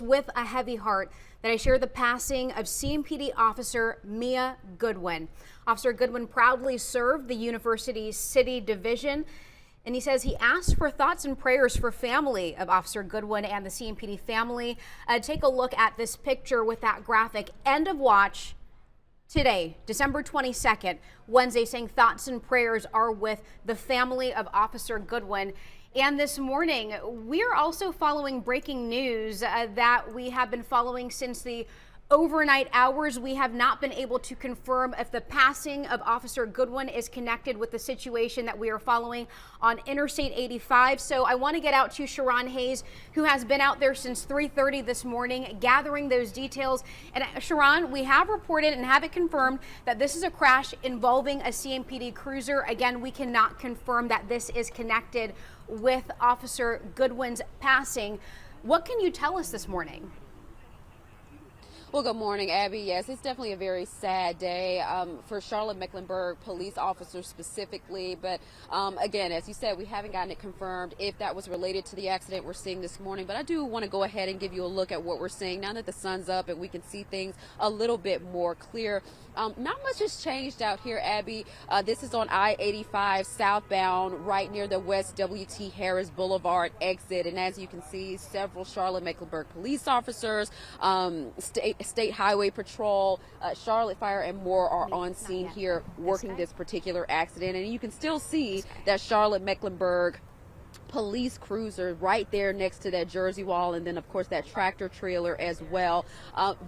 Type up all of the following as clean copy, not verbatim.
With a heavy heart that I share the passing of CMPD Officer Mia Goodwin. Officer Goodwin proudly served the university's city division, and he says he asked for thoughts and prayers for family of Officer Goodwin and the CMPD family. Take a look at this picture with that graphic. End of watch today, December 22nd, Wednesday, saying thoughts and prayers are with the family of Officer Goodwin. And this morning, we are also following breaking news that we have been following since the overnight hours. We have not been able to confirm if the passing of Officer Goodwin is connected with the situation that we are following on Interstate 85. So I want to get out to Sharon Hayes, who has been out there since 3:30 this morning, gathering those details. And Sharon, we have reported and have it confirmed that this is a crash involving a CMPD cruiser. Again, we cannot confirm that this is connected with Officer Goodwin's passing. What can you tell us this morning? Well, good morning, Abby. Yes, it's definitely a very sad day for Charlotte-Mecklenburg police officers specifically. But again, as you said, we haven't gotten it confirmed if that was related to the accident we're seeing this morning. But I do want to go ahead and give you a look at what we're seeing now that the sun's up and we can see things a little bit more clear. Not much has changed out here, Abby. This is on I-85 southbound, right near the West W.T. Harris Boulevard exit. And as you can see, several Charlotte-Mecklenburg police officers, State Highway Patrol, Charlotte Fire, and more are on scene here working this particular accident. And you can still see that Charlotte-Mecklenburg police cruiser right there next to that Jersey wall, and then of course that tractor trailer as well.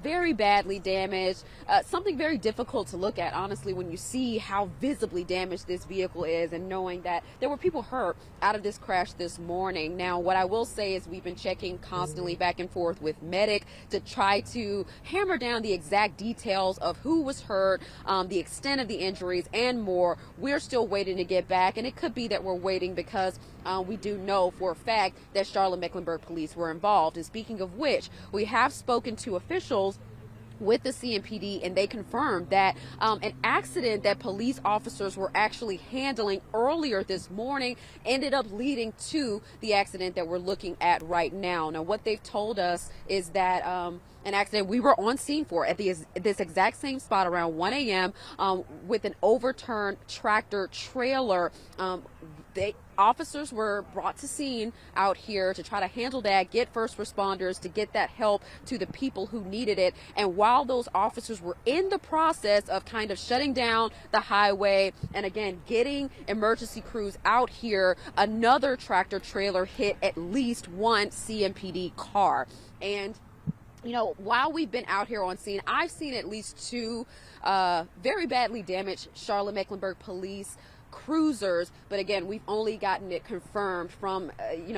Very badly damaged, something very difficult to look at, honestly, when you see how visibly damaged this vehicle is and knowing that there were people hurt out of this crash this morning. Now, what I will say is we've been checking constantly back and forth with medic to try to hammer down the exact details of who was hurt, the extent of the injuries, and more. We're still waiting to get back, and it could be that we're waiting because we do know for a fact that Charlotte-Mecklenburg police were involved. And speaking of which, we have spoken to officials with the CMPD, and they confirmed that an accident that police officers were actually handling earlier this morning ended up leading to the accident that we're looking at right now. Now, what they've told us is that an accident we were on scene for at this exact same spot around 1 a.m. With an overturned tractor trailer. Officers were brought to scene out here to try to handle that, get first responders to get that help to the people who needed it. And while those officers were in the process of kind of shutting down the highway and again getting emergency crews out here, another tractor trailer hit at least one CMPD car. And you know, while we've been out here on scene, I've seen at least two very badly damaged Charlotte-Mecklenburg police cruisers, but again, we've only gotten it confirmed from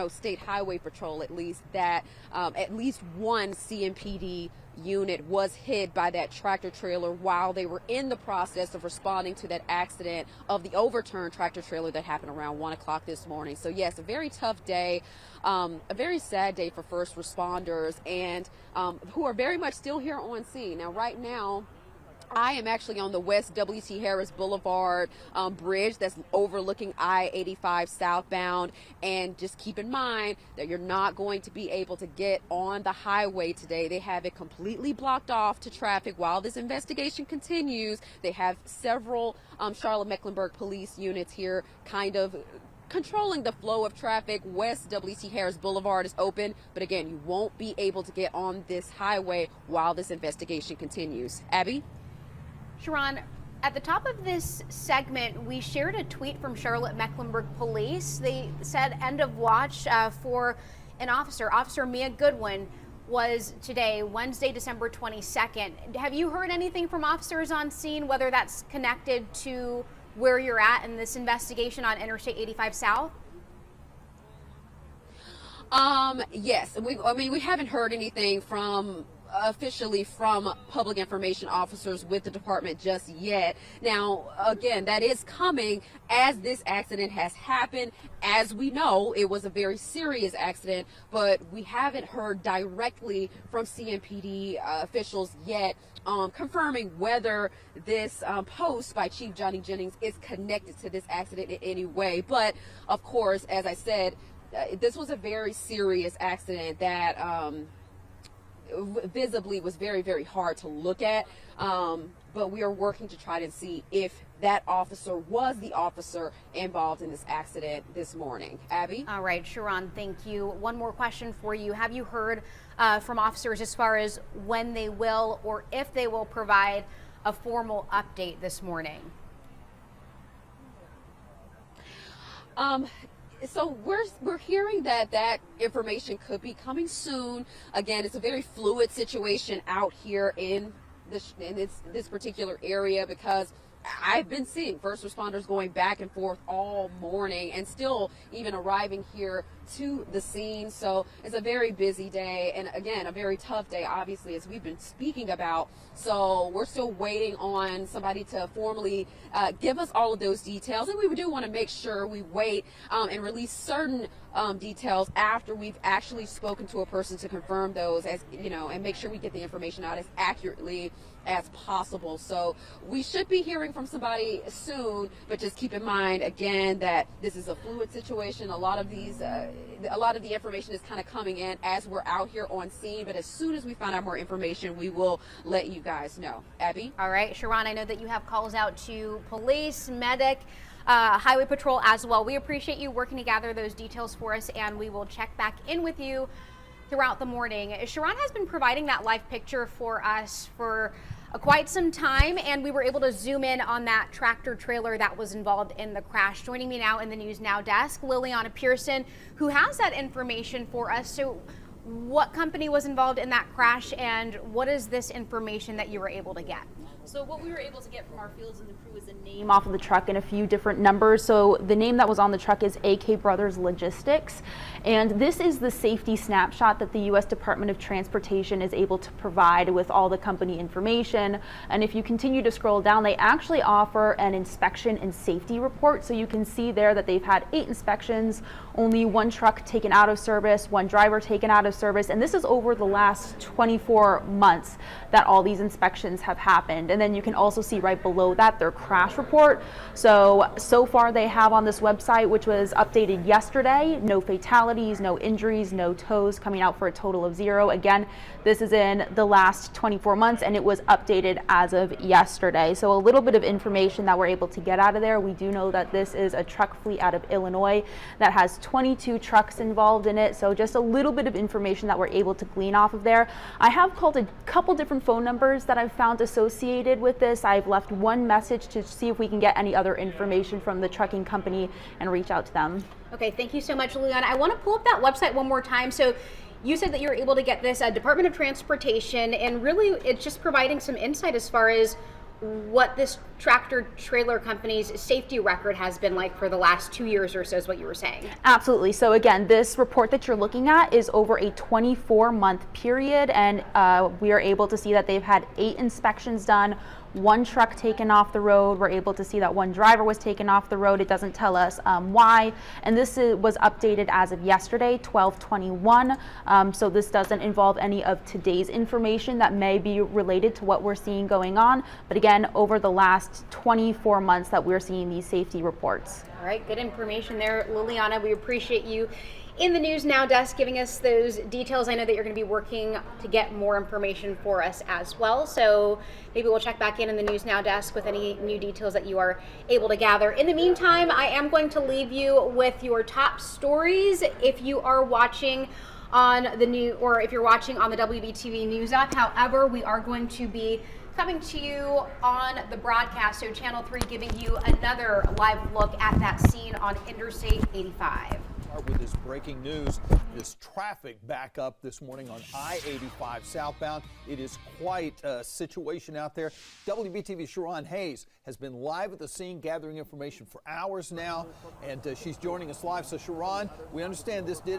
State Highway Patrol at least that at least one CMPD unit was hit by that tractor trailer while they were in the process of responding to that accident of the overturned tractor trailer that happened around 1 o'clock this morning. So yes, a very tough day, a very sad day for first responders, and who are very much still here on scene. Now, right now, I am actually on the West W.T. Harris Boulevard bridge that's overlooking I-85 southbound. And just keep in mind that you're not going to be able to get on the highway today. They have it completely blocked off to traffic while this investigation continues. They have several Charlotte-Mecklenburg police units here kind of controlling the flow of traffic. West W.T. Harris Boulevard is open, but again, you won't be able to get on this highway while this investigation continues. Abby? Sharon, at the top of this segment, we shared a tweet from Charlotte-Mecklenburg Police. They said end of watch for an officer. Officer Mia Goodwin was today, Wednesday, December 22nd. Have you heard anything from officers on scene, whether that's connected to where you're at in this investigation on Interstate 85 South? Yes. We haven't heard anything officially from public information officers with the department just yet. Now, again, that is coming as this accident has happened. As we know, it was a very serious accident, but we haven't heard directly from CMPD officials yet confirming whether this post by Chief Johnny Jennings is connected to this accident in any way. But of course, as I said, this was a very serious accident that visibly was very, very hard to look at. But we are working to try to see if that officer was the officer involved in this accident this morning. Abby? All right, Sharon, thank you. One more question for you. Have you heard from officers as far as when they will or if they will provide a formal update this morning? So we're hearing that information could be coming soon. Again, it's a very fluid situation out here in this particular area, because I've been seeing first responders going back and forth all morning and still even arriving here to the scene. So it's a very busy day, and again, a very tough day, obviously, as we've been speaking about. So we're still waiting on somebody to formally give us all of those details, and we do want to make sure we wait and release certain details after we've actually spoken to a person to confirm those, as you know, and make sure we get the information out as accurately as possible. So we should be hearing from somebody soon, but just keep in mind again that this is a fluid situation. A lot of the information is kind of coming in as we're out here on scene, but as soon as we find out more information, we will let you guys know. Abby? All right, Sharon, I know that you have calls out to police, medic, highway patrol as well. We appreciate you working to gather those details for us, and we will check back in with you throughout the morning. Sharon has been providing that live picture for us for quite some time, and we were able to zoom in on that tractor trailer that was involved in the crash. Joining me now in the News Now desk, Liliana Pearson, who has that information for us. So what company was involved in that crash, and what is this information that you were able to get? So what we were able to get from our fields and the crew is a name off of the truck and a few different numbers. So the name that was on the truck is AK Brothers Logistics. And this is the safety snapshot that the U.S. Department of Transportation is able to provide with all the company information. And if you continue to scroll down, they actually offer an inspection and safety report. So you can see there that they've had 8 inspections, only 1 truck taken out of service, 1 driver taken out of service. And this is over the last 24 months that all these inspections have happened. And then you can also see right below that their crash report. So far they have on this website, which was updated yesterday, no fatalities, no injuries, no tows, coming out for a total of 0. Again, this is in the last 24 months and it was updated as of yesterday. So a little bit of information that we're able to get out of there. We do know that this is a truck fleet out of Illinois that has 22 trucks involved in it. So just a little bit of information that we're able to glean off of there. I have called a couple different phone numbers that I've found associated with this. I've left 1 message to see if we can get any other information from the trucking company and reach out to them. Okay, thank you so much, Liliana. I want to pull up that website one more time. So you said that you were able to get this Department of Transportation, and really it's just providing some insight as far as what this tractor trailer company's safety record has been like for the last 2 years or so, is what you were saying. Absolutely. So again, this report that you're looking at is over a 24-month period, and we are able to see that they've had 8 inspections done, 1 truck taken off the road. We're able to see that 1 driver was taken off the road. It doesn't tell us why. And this was updated as of yesterday, 12/21. So this doesn't involve any of today's information that may be related to what we're seeing going on. But again, over the last 24 months that we're seeing these safety reports. All right, good information there, Liliana. We appreciate you in the News Now desk giving us those details. I know that you're going to be working to get more information for us as well. So maybe we'll check back in the News Now desk with any new details that you are able to gather. In the meantime, I am going to leave you with your top stories. If you are watching on or if you're watching on the WBTV News app, however, we are going to be coming to you on the broadcast, so Channel 3 giving you another live look at that scene on Interstate 85. With this breaking news, this traffic back up this morning on I-85 southbound. It is quite a situation out there. WBTV Sharon Hayes has been live at the scene gathering information for hours now, and she's joining us live. So Sharon, we understand this did